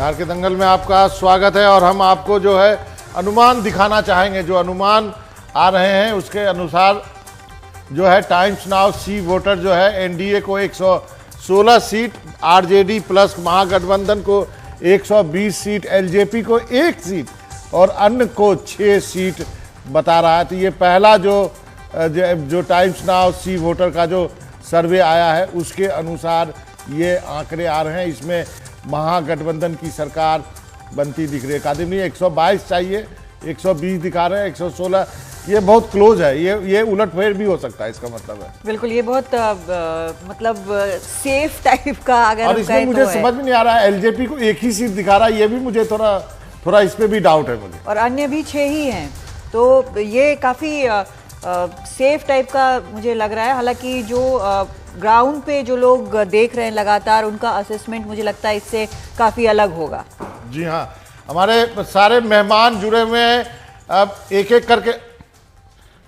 बिहार के दंगल में आपका स्वागत है और हम आपको जो है अनुमान दिखाना चाहेंगे। जो अनुमान आ रहे हैं उसके अनुसार जो है टाइम्स नाउ सी वोटर जो है एनडीए को 116 सीट, आरजेडी प्लस महागठबंधन को 120 सीट, एलजेपी को 1 सीट और अन्य को 6 सीट बता रहा है। तो ये पहला जो टाइम्स नाउ सी वोटर का जो सर्वे आया है उसके अनुसार ये आंकड़े आ रहे हैं। इसमें महागठबंधन की सरकार बनती दिख रही है। कादिर 122 चाहिए, 120 दिखा रहे हैं, 116, ये बहुत क्लोज है। ये उलटफेर भी हो सकता है, इसका मतलब है। बिल्कुल, ये बहुत मतलब सेफ टाइप का अगर और इसमें मुझे समझ में नहीं आ रहा है, एलजेपी को 1 ही सीट दिखा रहा है, ये भी मुझे थोड़ा इस पे भी डाउट है मुझे। और अन्य भी 6 ही हैं, तो ये काफी सेफ टाइप का मुझे लग रहा है। हालांकि जो ग्राउंड पे जो लोग देख रहे हैं लगातार, उनका असेसमेंट मुझे लगता है इससे काफी अलग होगा। जी हाँ, हमारे सारे मेहमान जुड़े हुए हैं। अब एक एक करके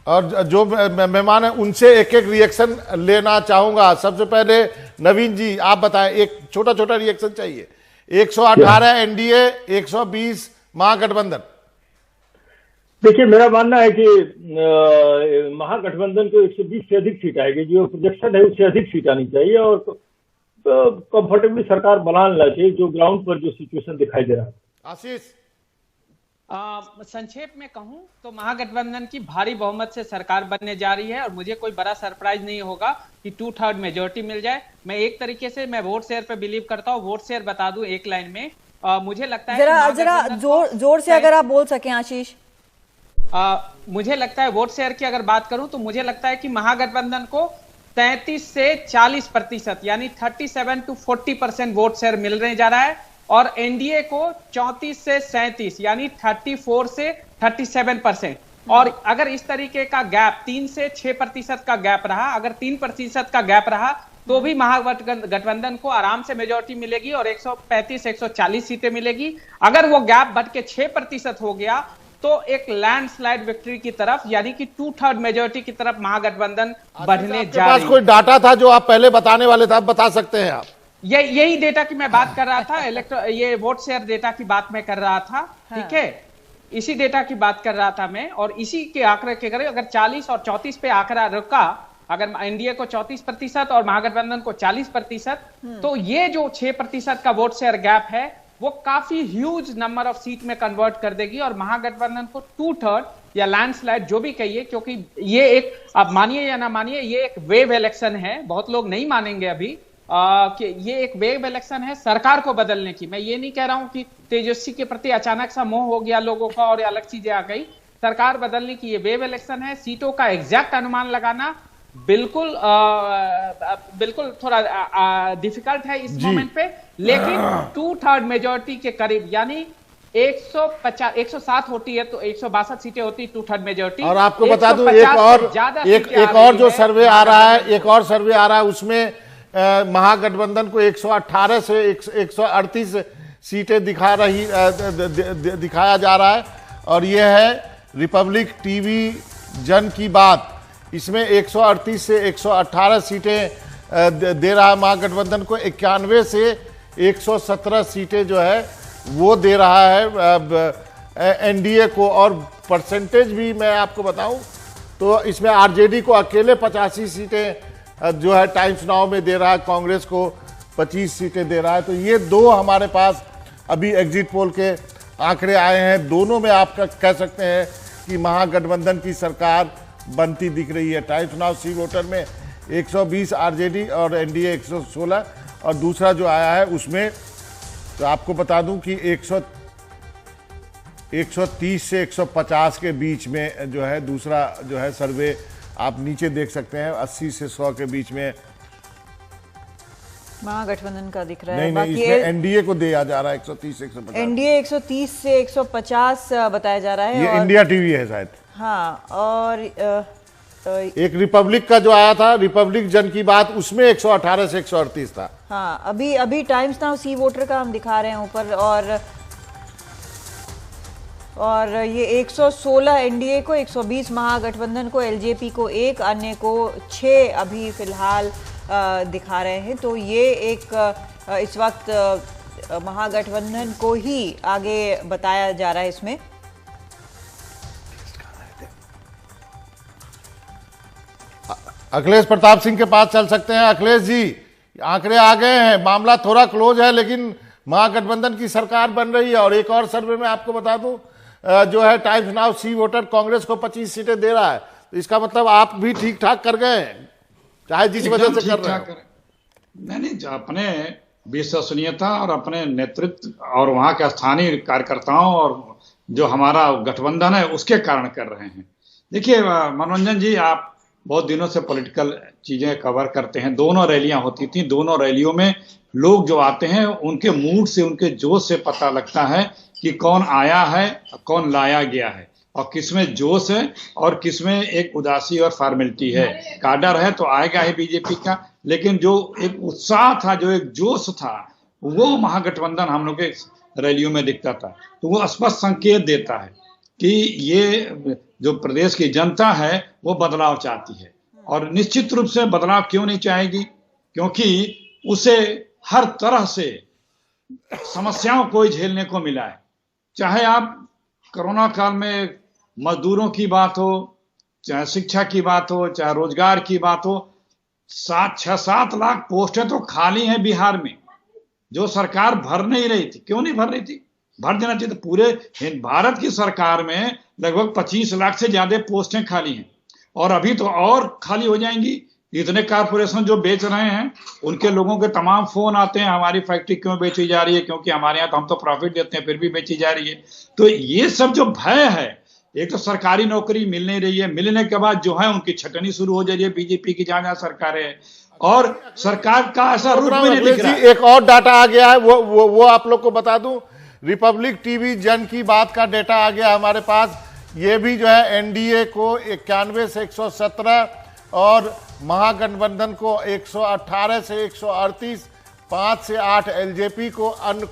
और जो मेहमान हैं उनसे एक एक रिएक्शन लेना चाहूंगा। सबसे पहले नवीन जी, आप बताएं, एक छोटा छोटा रिएक्शन चाहिए। 118 एनडीए, 120 महागठबंधन। देखिए, मेरा मानना है कि महागठबंधन को 120 से अधिक सीट आएगी। जो प्रोजेक्शन है उससे अधिक सीट आनी चाहिए और कंफर्टेबली सरकार बना लेना चाहिए, जो ग्राउंड पर जो सिचुएशन दिखाई दे रहा है। आशीष, संक्षेप में कहूं तो महागठबंधन की भारी बहुमत से सरकार बनने जा रही है और मुझे कोई बड़ा सरप्राइज नहीं होगा कि 2/3 मेजोरिटी मिल जाए। मैं एक तरीके से वोट शेयर पे बिलीव करता हूं। वोट शेयर बता दूं एक लाइन में, मुझे लगता है जरा जोर से अगर आप बोल सकें आशीष। मुझे लगता है वोट शेयर की अगर बात करूं तो मुझे लगता है कि महागठबंधन को 33 से 40% यानी 37 to 40% वोट शेयर मिलने जा रहा है और एनडीए को 34 से 37 यानी 34 से 37%। और अगर इस तरीके का गैप 3 से 6% का गैप रहा, अगर 3% का गैप रहा तो भी महागठबंधन को आराम से मेजोरिटी मिलेगी और 135-140 सीटें मिलेगी। अगर वो गैप बढ़ के 6% हो गया तो एक लैंडस्लाइड विक्ट्री की तरफ यानी कि 2/3 मेजोरिटी की तरफ महागठबंधन बढ़ने जा रही है। कोई डाटा था जो आप पहले बताने वाले थे, आप बता सकते हैं आप? यही डेटा की मैं बात कर रहा था। ये वोट शेयर डेटा की बात मैं कर रहा था। ठीक है, इसी डेटा की बात कर रहा था मैं और इसी के आंकड़े के करीब अगर 40 और 34 पे आंकड़ा रुका, अगर एनडीए को 34% और महागठबंधन को 40%, तो ये जो 6% का वोट शेयर गैप है वो काफी ह्यूज नंबर ऑफ सीट में कन्वर्ट कर देगी और महागठबंधन को 2/3 या लैंडस्लाइड जो भी कहिए, क्योंकि ये एक, आप मानिए या ना मानिए, ये एक वेव इलेक्शन है। बहुत लोग नहीं मानेंगे अभी कि ये एक वेव इलेक्शन है सरकार को बदलने की। मैं ये नहीं कह रहा हूं कि तेजस्वी के प्रति अचानक सा मोह हो गया लोगों का और अलग चीजें आ गई। सरकार बदलने की ये वेव इलेक्शन है। सीटों का एग्जैक्ट अनुमान लगाना बिल्कुल थोड़ा डिफिकल्ट है इस मोमेंट पे, लेकिन 2/3 मेजोरिटी के करीब यानी 160 होती है तो 162 सीटें होती 2/3 मेजोरिटी। और आपको बता दूं एक और जो सर्वे आ रहा है, एक और सर्वे आ रहा है उसमें महागठबंधन को 118 से 138 सीटें दिखाया जा रहा है और यह है रिपब्लिक टीवी जन की बात। इसमें 138 से 118 सीटें दे रहा है महागठबंधन को। 91 से 117 सीटें जो है वो दे रहा है एनडीए को। और परसेंटेज भी मैं आपको बताऊं तो इसमें आरजेडी को अकेले 85 सीटें जो है टाइम्स नाउ में दे रहा है, कांग्रेस को 25 सीटें दे रहा है। तो ये दो हमारे पास अभी एग्जिट पोल के आंकड़े आए हैं। दोनों में आप कह सकते हैं कि महागठबंधन की सरकार बनती दिख रही है। टाइम्स नाउ सी वोटर में 120 आरजेडी और एनडीए 116 और दूसरा जो आया है उसमें तो आपको बता दूं कि 130 से 150 के बीच में जो है दूसरा जो है सर्वे आप नीचे देख सकते हैं। 80 से 100 के बीच में महागठबंधन का दिख रहा है। नहीं, इसमें एनडीए को दिया जा रहा है 130 से 150। एनडीए 130 से 150 बताया जा रहा है। ये इंडिया टीवी है शायद। हाँ, और एक रिपब्लिक का जो आया था, रिपब्लिक जन की बात, उसमें 118 से 138 था। हाँ, अभी टाइम्स नाउ सी वोटर का हम दिखा रहे हैं ऊपर और ये 116 एनडीए को, 120 महागठबंधन को, एलजेपी को 1, अन्य को 6 अभी फिलहाल दिखा रहे हैं। तो ये एक इस वक्त महागठबंधन को ही आगे बताया जा रहा है इसमें। अखिलेश प्रताप सिंह के पास चल सकते हैं। अखिलेश जी, आंकड़े आ गए हैं, मामला थोड़ा क्लोज है, लेकिन महागठबंधन की सरकार बन रही है। और एक और सर्वे में आपको बता दूं, जो है times now see voter Congress को 25 सीटें दे रहा है, तो इसका मतलब आप भी ठीक ठाक कर गए हैं, चाहे जिस वजह से कर रहे हैं। नहीं, अपने विश्वसनीयता और अपने नेतृत्व और वहां के स्थानीय कार्यकर्ताओं और जो हमारा गठबंधन है उसके कारण कर रहे हैं। देखिए मनोरंजन जी, आप बहुत दिनों से पॉलिटिकल चीजें कवर करते हैं। दोनों रैलियां होती थी, दोनों रैलियों में लोग जो आते हैं उनके मूड से, उनके जोश से पता लगता है कि कौन आया है, कौन लाया गया है, और किसमें जोश है और किसमें एक उदासी और फॉर्मेलिटी है। काडर है तो आएगा ही बीजेपी का, लेकिन जो एक उत्साह था, जो एक जोश था, वो महागठबंधन हम लोग के रैलियों में दिखता था। तो वो स्पष्ट संकेत देता है कि ये जो प्रदेश की जनता है वो बदलाव चाहती है। और निश्चित रूप से बदलाव क्यों नहीं चाहेगी, क्योंकि उसे हर तरह से समस्याओं को झेलने को मिला है। चाहे आप कोरोना काल में मजदूरों की बात हो, चाहे शिक्षा की बात हो, चाहे रोजगार की बात हो, 6-7 लाख पोस्टें तो खाली हैं बिहार में, जो सरकार भर नहीं रही थी। क्यों नहीं भर रही थी? भर देना चाहिए। तो पूरे भारत की सरकार में लगभग 25 लाख से ज्यादा पोस्टें खाली हैं, और अभी तो और खाली हो जाएंगी। इतने कारपोरेशन जो बेच रहे हैं, उनके लोगों के तमाम फोन आते हैं, हमारी फैक्ट्री क्यों बेची जा रही है, क्योंकि हमारे यहाँ तो हम तो प्रॉफिट देते हैं, फिर भी बेची जा रही है। तो ये सब जो भय है, एक तो सरकारी नौकरी मिल नहीं रही है, मिलने के बाद जो है उनकी छटनी शुरू हो जा रही है बीजेपी की, जहां जहां सरकारें हैं, और सरकार का ऐसा रूप भी नहीं दिख रहा है। एक और डाटा आ गया है, वो आप लोग को बता दूं। रिपब्लिक टीवी जन की बात का डेटा आ गया हमारे पास। ये भी जो है एनडीए को 91 से 117 और महागठबंधन को 118 से 138, 5 से 8 एलजेपी को, अन्य